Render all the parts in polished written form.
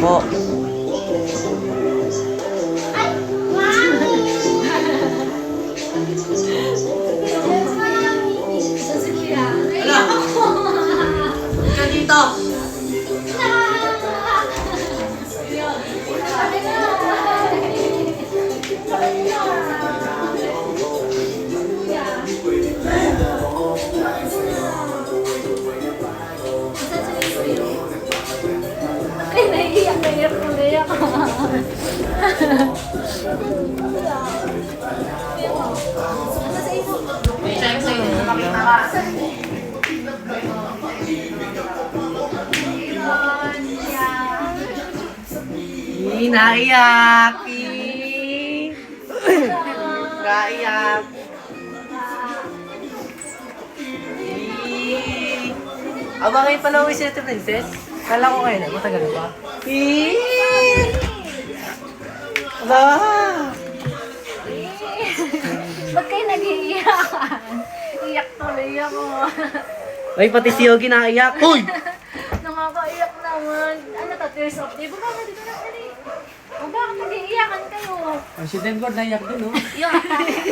po. Ka dito. Ay, naiiyak. May siya yung sa'yo. Nakakita ka. Naiyak. Naiyak. Abangay pa lang si Ate Princess. Kala ko kayo na, matagal pa. Aba! Ba't kayo nag-iiyakan? Iyak tuloy ako. Ay, pati si Yogi naiyak. Uy! Nakakaiyak naman. Ano to, tears of day? Baka na dito na kali. O bakit nag-iiyakan kayo? Si Denver naiyak din, oh. Iyak.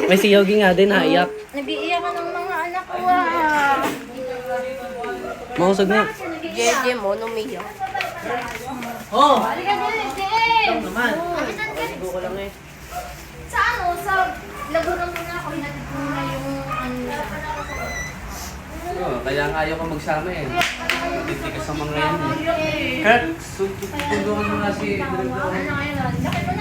May si Yogi nga din naiyak. Nag-iiyakan ng mga anak ko ah. Mausog na. Bakit siya nag-iiyak? mo, numiyak. Oh! Halika din, Jim! naman. Halika din. Ko lang eh. Sa ano, sa Laguna muna ako, hinatid ko muna yung ano. Oh, kaya nga ayaw ko magsama eh. Titikas sa mga yan eh. Kurt, tulungan mo nga si Ano ngayon? Bakit mo